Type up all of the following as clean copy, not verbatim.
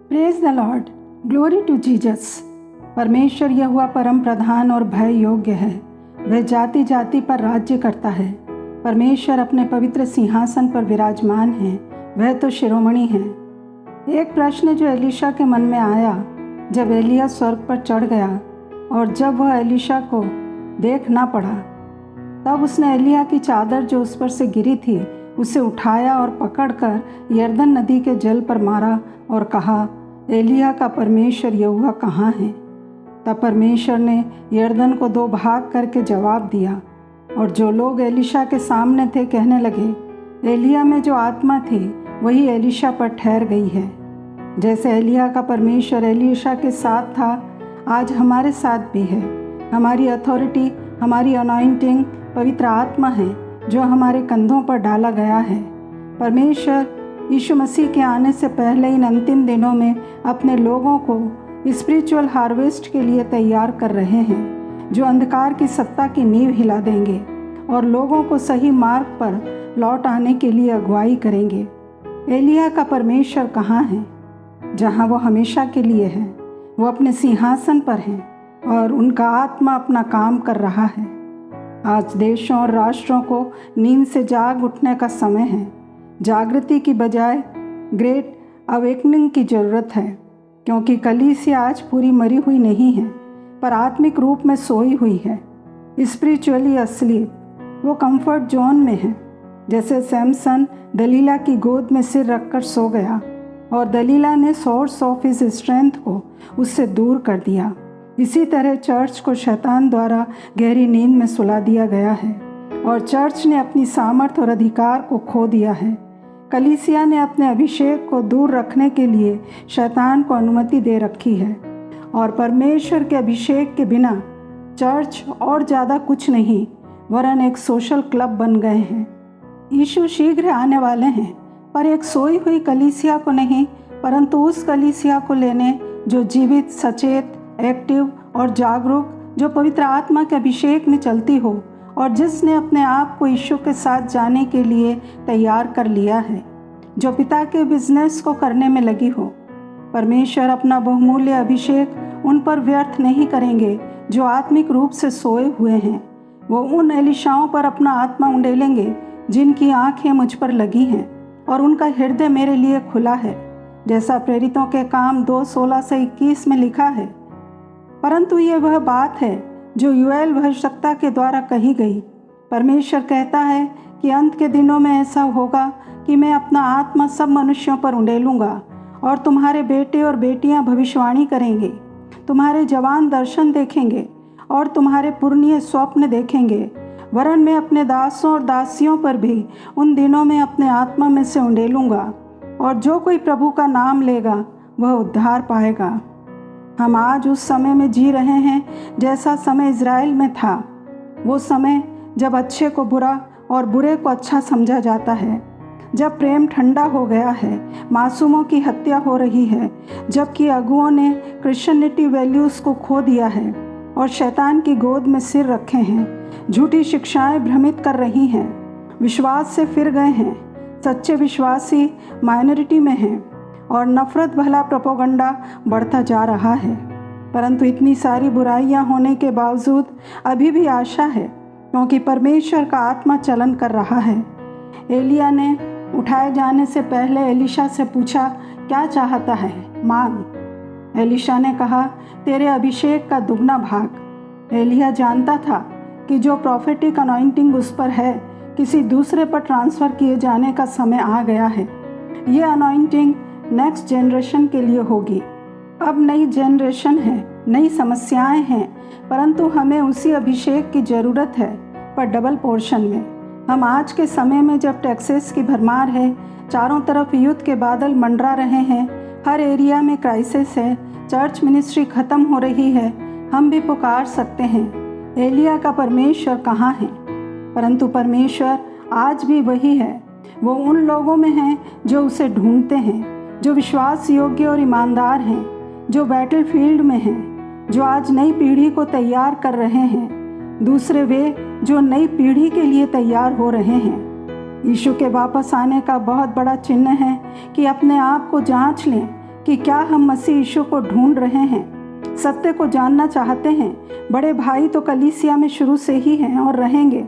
Praise the Lord, glory to Jesus. परमेश्वर यहोवा परम प्रधान और भय योग्य है। वह जाति जाति पर राज्य करता है। परमेश्वर अपने पवित्र सिंहासन पर विराजमान है। वह तो शिरोमणि है। एक प्रश्न जो एलीशा के मन में आया जब एलिया स्वर्ग पर चढ़ गया और जब वह एलीशा को देख ना पड़ा, तब उसने एलिया की चादर जो उस पर से गिरी थी उसे उठाया और पकड़कर यरदन नदी के जल पर मारा और कहा, एलिया का परमेश्वर यहोवा कहाँ है? तब परमेश्वर ने यरदन को 2 भाग करके जवाब दिया और जो लोग एलीशा के सामने थे कहने लगे, एलिया में जो आत्मा थी वही एलीशा पर ठहर गई है। जैसे एलिया का परमेश्वर एलीशा के साथ था, आज हमारे साथ भी है। हमारी अथॉरिटी, हमारी अनॉइंटिंग पवित्र आत्मा है जो हमारे कंधों पर डाला गया है। परमेश्वर यीशु मसीह के आने से पहले इन अंतिम दिनों में अपने लोगों को स्पिरिचुअल हार्वेस्ट के लिए तैयार कर रहे हैं, जो अंधकार की सत्ता की नींव हिला देंगे और लोगों को सही मार्ग पर लौट आने के लिए अगुवाई करेंगे। एलिया का परमेश्वर कहाँ है? जहाँ वो हमेशा के लिए है। वो अपने सिंहासन पर हैं और उनका आत्मा अपना काम कर रहा है। आज देशों और राष्ट्रों को नींद से जाग उठने का समय है। जागृति की बजाय ग्रेट अवेकनिंग की ज़रूरत है, क्योंकि कलीसिया आज पूरी मरी हुई नहीं है पर आत्मिक रूप में सोई हुई है, स्पिरिचुअली अस्लीप। वो कंफर्ट जोन में है। जैसे सैमसन दलीला की गोद में सिर रखकर सो गया और दलीला ने सोर्स ऑफ हिज स्ट्रेंथ को उससे दूर कर दिया, इसी तरह चर्च को शैतान द्वारा गहरी नींद में सुला दिया गया है और चर्च ने अपनी सामर्थ और अधिकार को खो दिया है। कलीसिया ने अपने अभिषेक को दूर रखने के लिए शैतान को अनुमति दे रखी है और परमेश्वर के अभिषेक के बिना चर्च और ज़्यादा कुछ नहीं वरन एक सोशल क्लब बन गए हैं। यीशु शीघ्र आने वाले हैं, पर एक सोई हुई कलीसिया को नहीं, परंतु उस कलीसिया को लेने जो जीवित, सचेत, एक्टिव और जागरूक, जो पवित्र आत्मा के अभिषेक में चलती हो और जिसने अपने आप को यीशु के साथ जाने के लिए तैयार कर लिया है, जो पिता के बिजनेस को करने में लगी हो। परमेश्वर अपना बहुमूल्य अभिषेक उन पर व्यर्थ नहीं करेंगे जो आत्मिक रूप से सोए हुए हैं। वो उन एलीशाओं पर अपना आत्मा उंडेलेंगे जिनकी आंखें मुझ पर लगी हैं और उनका हृदय मेरे लिए खुला है, जैसा प्रेरितों के काम 2:16 से 21 में लिखा है। परंतु ये वह बात है जो यूएल भविष्यवक्ता के द्वारा कही गई। परमेश्वर कहता है कि अंत के दिनों में ऐसा होगा कि मैं अपना आत्मा सब मनुष्यों पर उंडेलूँगा और तुम्हारे बेटे और बेटियां भविष्यवाणी करेंगे, तुम्हारे जवान दर्शन देखेंगे और तुम्हारे पुरनिये स्वप्न देखेंगे। वरन मैं अपने दासों और दासियों पर भी उन दिनों में अपने आत्मा में से उंडेलूँगा और जो कोई प्रभु का नाम लेगा वह उद्धार पाएगा। हम आज उस समय में जी रहे हैं जैसा समय इज़राइल में था। वो समय जब अच्छे को बुरा और बुरे को अच्छा समझा जाता है, जब प्रेम ठंडा हो गया है, मासूमों की हत्या हो रही है, जबकि अगुओं ने क्रिश्चियनिटी वैल्यूज़ को खो दिया है और शैतान की गोद में सिर रखे हैं। झूठी शिक्षाएं भ्रमित कर रही हैं, विश्वास से फिर गए हैं, सच्चे विश्वासी माइनॉरिटी में हैं और नफ़रत भला प्रोपेगेंडा बढ़ता जा रहा है। परंतु इतनी सारी बुराइयां होने के बावजूद अभी भी आशा है, क्योंकि परमेश्वर का आत्मा चलन कर रहा है। एलिया ने उठाए जाने से पहले एलीशा से पूछा, क्या चाहता है? मांग। एलीशा ने कहा, तेरे अभिषेक का दुगना भाग। एलिया जानता था कि जो प्रॉफेटिक अनॉइंटिंग उस पर है, किसी दूसरे पर ट्रांसफ़र किए जाने का समय आ गया है। ये अनॉइंटिंग नेक्स्ट जनरेशन के लिए होगी। अब नई जनरेशन है, नई समस्याएं हैं, परंतु हमें उसी अभिषेक की ज़रूरत है, पर डबल पोर्शन में। हम आज के समय में जब टैक्सेस की भरमार है, चारों तरफ युद्ध के बादल मंडरा रहे हैं, हर एरिया में क्राइसिस है, चर्च मिनिस्ट्री ख़त्म हो रही है, हम भी पुकार सकते हैं, एलिया का परमेश्वर कहाँ है? परंतु परमेश्वर आज भी वही है। वो उन लोगों में है जो उसे ढूंढते हैं, जो विश्वास योग्य और ईमानदार हैं, जो बैटल फील्ड में हैं, जो आज नई पीढ़ी को तैयार कर रहे हैं। दूसरे वे जो नई पीढ़ी के लिए तैयार हो रहे हैं। यीशु के वापस आने का बहुत बड़ा चिन्ह है कि अपने आप को जांच लें कि क्या हम मसीह यीशु को ढूंढ रहे हैं, सत्य को जानना चाहते हैं। बड़े भाई तो कलीसिया में शुरू से ही हैं और रहेंगे,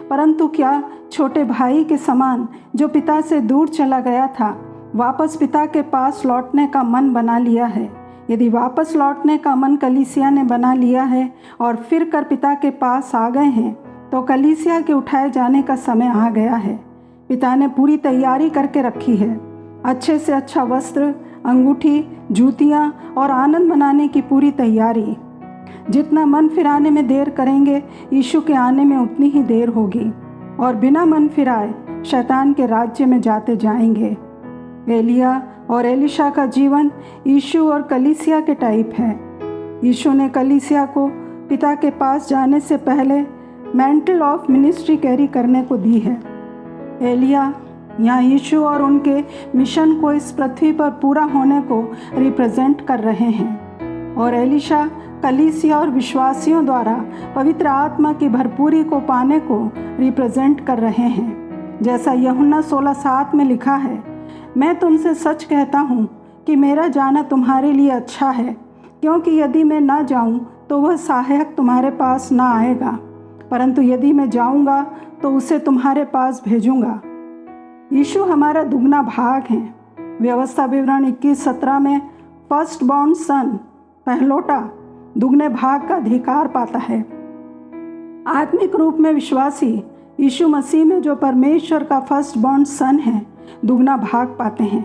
परंतु क्या छोटे भाई के समान जो पिता से दूर चला गया था, वापस पिता के पास लौटने का मन बना लिया है? यदि वापस लौटने का मन कलीसिया ने बना लिया है और फिर कर पिता के पास आ गए हैं, तो कलीसिया के उठाए जाने का समय आ गया है। पिता ने पूरी तैयारी करके रखी है। अच्छे से अच्छा वस्त्र, अंगूठी, जूतियाँ और आनंद मनाने की पूरी तैयारी। जितना मन फिराने में देर करेंगे, यीशु के आने में उतनी ही देर होगी और बिना मन फिराए शैतान के राज्य में जाते जाएंगे। एलिया और एलिशा का जीवन यीशु और कलीसिया के टाइप है। यीशु ने कलीसिया को पिता के पास जाने से पहले मैंटल ऑफ मिनिस्ट्री कैरी करने को दी है। एलिया यहाँ यीशु और उनके मिशन को इस पृथ्वी पर पूरा होने को रिप्रेजेंट कर रहे हैं, और एलिशा कलीसिया और विश्वासियों द्वारा पवित्र आत्मा की भरपूरी को पाने को रिप्रेजेंट कर रहे हैं। जैसा यूहन्ना 16:7 में लिखा है, मैं तुमसे सच कहता हूँ कि मेरा जाना तुम्हारे लिए अच्छा है, क्योंकि यदि मैं ना जाऊँ तो वह सहायक तुम्हारे पास ना आएगा, परंतु यदि मैं जाऊँगा तो उसे तुम्हारे पास भेजूँगा। यीशु हमारा दुगना भाग है। व्यवस्था विवरण 21:17 में फर्स्ट बॉर्न सन, पहलोटा, दुगने भाग का अधिकार पाता है। आत्मिक रूप में विश्वासी यीशु मसीह में जो परमेश्वर का फर्स्ट बॉर्न सन है, दुगना भाग पाते हैं।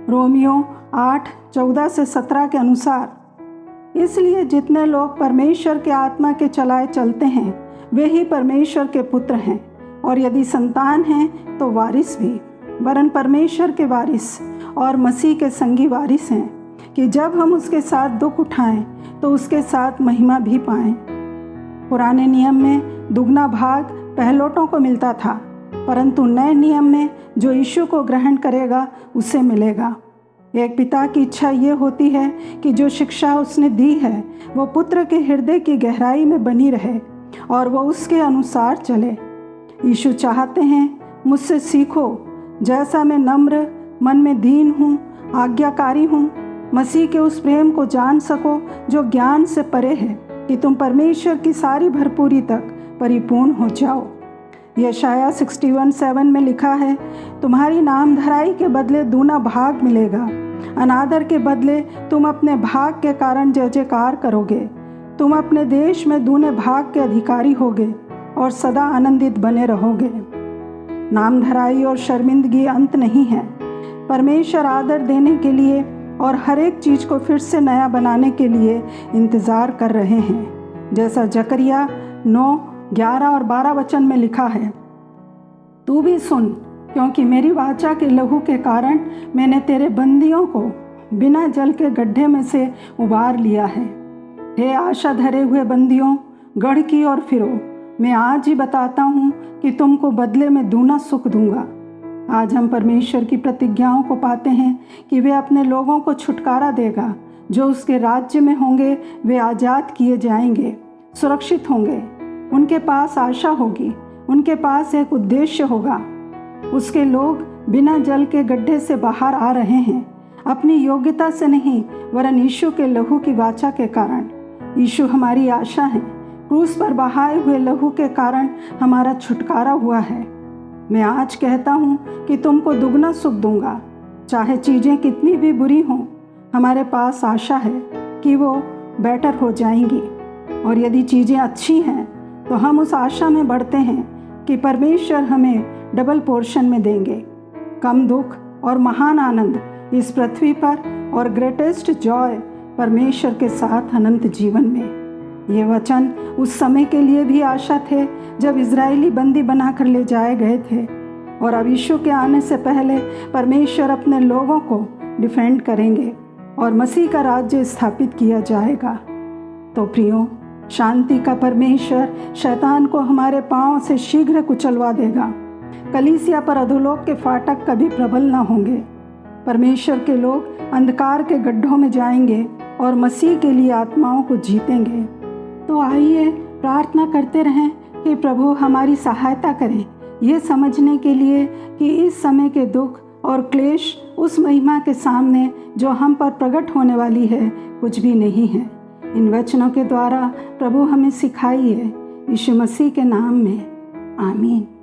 रोमियो 8:14-17 के अनुसार, इसलिए जितने लोग परमेश्वर के आत्मा के चलाए चलते हैं, वे ही परमेश्वर के पुत्र हैं, और यदि संतान हैं तो वारिस भी, वरन परमेश्वर के वारिस और मसीह के संगी वारिस हैं, कि जब हम उसके साथ दुख उठाएं तो उसके साथ महिमा भी पाएं। पुराने नियम में दुगना भाग पहलोटों को मिलता था, परंतु नए नियम में जो यीशु को ग्रहण करेगा उसे मिलेगा। एक पिता की इच्छा ये होती है कि जो शिक्षा उसने दी है वो पुत्र के हृदय की गहराई में बनी रहे और वो उसके अनुसार चले। यीशु चाहते हैं, मुझसे सीखो जैसा मैं नम्र, मन में दीन हूँ, आज्ञाकारी हूँ, मसीह के उस प्रेम को जान सको जो ज्ञान से परे है, कि तुम परमेश्वर की सारी भरपूरी तक परिपूर्ण हो जाओ। यशाया 61:7 में लिखा है, तुम्हारी नामधराई के बदले दूना भाग मिलेगा, अनादर के बदले तुम अपने भाग के कारण जय जयकार करोगे। तुम अपने देश में दूने भाग के अधिकारी होगे और सदा आनंदित बने रहोगे। नामधराई और शर्मिंदगी अंत नहीं है। परमेश्वर आदर देने के लिए और हर एक चीज़ को फिर से नया बनाने के लिए इंतज़ार कर रहे हैं। जैसा जकरिया 9:11 और 12 वचन में लिखा है, तू भी सुन, क्योंकि मेरी वाचा के लहू के कारण मैंने तेरे बंदियों को बिना जल के गड्ढे में से उबार लिया है। हे आशा धरे हुए बंदियों, गढ़ की ओर फिरो। मैं आज ही बताता हूँ कि तुमको बदले में दूना सुख दूंगा। आज हम परमेश्वर की प्रतिज्ञाओं को पाते हैं कि वे अपने लोगों को छुटकारा देगा। जो उसके राज्य में होंगे वे आज़ाद किए जाएंगे, सुरक्षित होंगे। उनके पास आशा होगी, उनके पास एक उद्देश्य होगा। उसके लोग बिना जल के गड्ढे से बाहर आ रहे हैं, अपनी योग्यता से नहीं, वरन यीशु के लहू की वाचा के कारण। यीशु हमारी आशा है। क्रूस पर बहाए हुए लहू के कारण हमारा छुटकारा हुआ है। मैं आज कहता हूँ कि तुमको दुगना सुख दूंगा, चाहे चीज़ें कितनी भी बुरी हों। हमारे पास आशा है कि वो बेटर हो जाएंगी, और यदि चीज़ें अच्छी हैं तो हम उस आशा में बढ़ते हैं कि परमेश्वर हमें डबल पोर्शन में देंगे। कम दुख और महान आनंद इस पृथ्वी पर, और ग्रेटेस्ट जॉय परमेश्वर के साथ अनंत जीवन में। ये वचन उस समय के लिए भी आशा थे जब इजरायली बंदी बनाकर ले जाए गए थे, और अब यीशु के आने से पहले परमेश्वर अपने लोगों को डिफेंड करेंगे और मसीह का राज्य स्थापित किया जाएगा। तो प्रियो, शांति का परमेश्वर शैतान को हमारे पांव से शीघ्र कुचलवा देगा। कलीसिया पर अधोलोक के फाटक कभी प्रबल न होंगे। परमेश्वर के लोग अंधकार के गड्ढों में जाएंगे और मसीह के लिए आत्माओं को जीतेंगे। तो आइए प्रार्थना करते रहें कि प्रभु हमारी सहायता करें, ये समझने के लिए कि इस समय के दुख और क्लेश उस महिमा के सामने जो हम पर प्रकट होने वाली है कुछ भी नहीं है। इन वचनों के द्वारा प्रभु हमें सिखाइए। यीशु मसीह के नाम में आमीन।